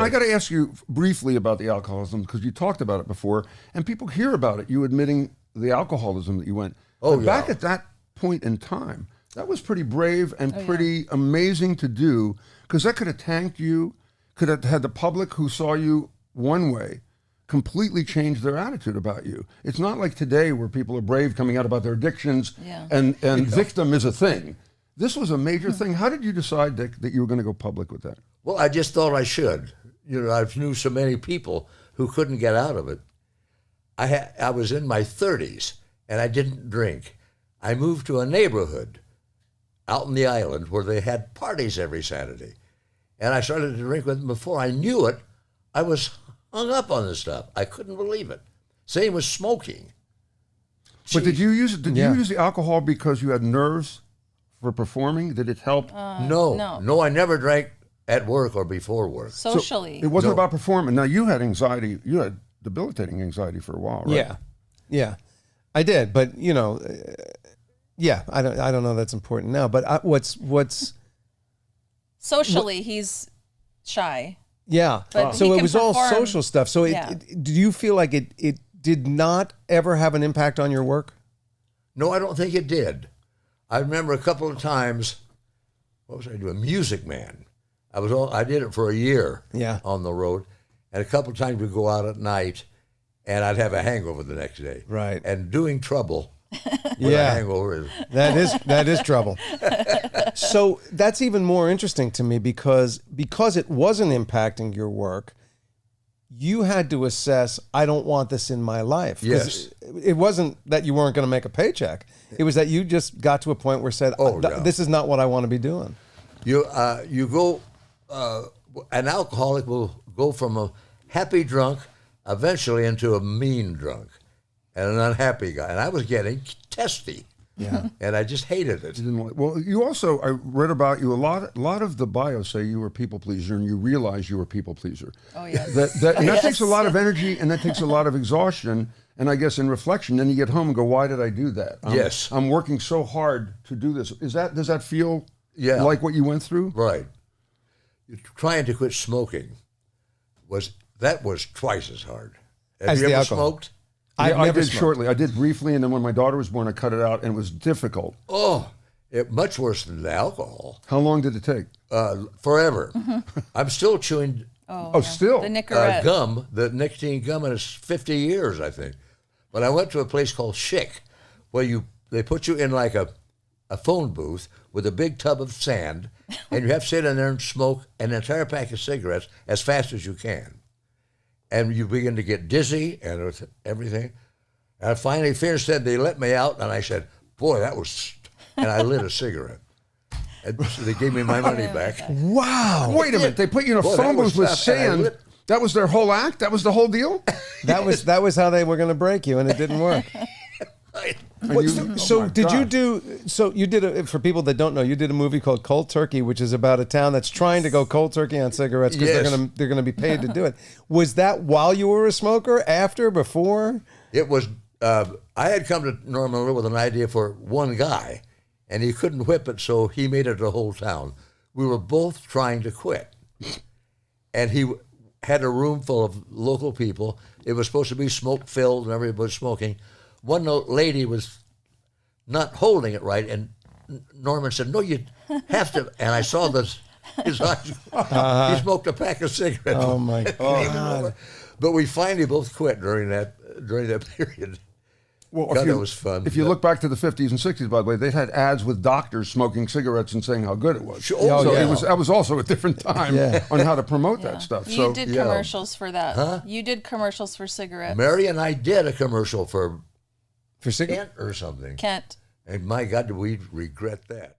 I got to ask you briefly about the alcoholism, because you talked about it before, and people hear about it, you admitting the alcoholism that you went. But back at that point in time, that was pretty brave and pretty amazing to do, because that could have tanked you, could have had the public who saw you one way completely change their attitude about you. It's not like today where people are brave coming out about their addictions and victim is a thing. This was a major thing. How did you decide, Dick, that you were going to go public with that? Well, I just thought I should. You know, I knew so many people who couldn't get out of it. I was in my 30s, and I didn't drink. I moved to a neighborhood out in the island where they had parties every Saturday. And I started to drink with them. Before I knew it, I was hung up on this stuff. I couldn't believe it. Same with smoking. But did you use you use the alcohol because you had nerves for performing? Did it help? No, I never drank at work or before work. Socially. So it wasn't about performing. Now, you had anxiety. You had debilitating anxiety for a while, right? Yeah, I did. But, you know, I don't know that's important now. But what's Socially, he's shy. Yeah. But so he it was can all perform. social stuff. So do you feel like it did not ever have an impact on your work? No, I don't think it did. I remember a couple of times, what was I doing? Music Man. I did it for a year on the road. And a couple of times we'd go out at night and I'd have a hangover the next day. Right. And doing trouble with a hangover is... That is trouble. So that's even more interesting to me because it wasn't impacting your work, you had to assess, I don't want this in my life. Yes. It wasn't that you weren't going to make a paycheck. It was that you just got to a point where said, this is not what I want to be doing. You go, an alcoholic will go from a happy drunk eventually into a mean drunk and an unhappy guy. And I was getting testy. Yeah. And I just hated it. Well, you also, I read about you, a lot of the bios say you were a people pleaser and you realize you were a people pleaser. Oh, yes. And that takes a lot of energy and that takes a lot of exhaustion. And I guess in reflection, then you get home and go, why did I do that? Yes. I'm working so hard to do this. Does that feel like what you went through? Right. Trying to quit smoking was twice as hard. Have you ever smoked? I did shortly. I did briefly, and then when my daughter was born, I cut it out, and it was difficult. Oh, much worse than the alcohol. How long did it take? Forever. I'm still chewing still? The Nicorette. gum, the nicotine gum, and it's 50 years, I think. But I went to a place called Schick, where they put you in like a phone booth with a big tub of sand, and you have to sit in there and smoke an entire pack of cigarettes as fast as you can. And you begin to get dizzy and everything. And I finally finished it. They let me out, and I said, boy, that was... And I lit a cigarette. And so they gave me my money back. Wow. Wait a minute. They put you in a phone booth with sand. That was their whole act? That was the whole deal? That was how they were going to break you, and it didn't work. For people that don't know, you did a movie called Cold Turkey, which is about a town that's trying to go cold turkey on cigarettes because they're gonna be paid to do it. Was that while you were a smoker, after, before? It was, I had come to Norman with an idea for one guy, and he couldn't whip it, so he made it the whole town. We were both trying to quit. And he had a room full of local people. It was supposed to be smoke-filled, and everybody was smoking. One lady was not holding it right, and Norman said, no, you have to. And I saw his eyes. He smoked a pack of cigarettes. Oh, my God. But we finally both quit during that period. Well, God, that was fun. If you look back to the 50s and 60s, by the way, they had ads with doctors smoking cigarettes and saying how good it was. That was also a different time on how to promote that stuff. You did commercials for that. Huh? You did commercials for cigarettes. Mary and I did a commercial for cigarettes or something. Kent. And my God, did we regret that.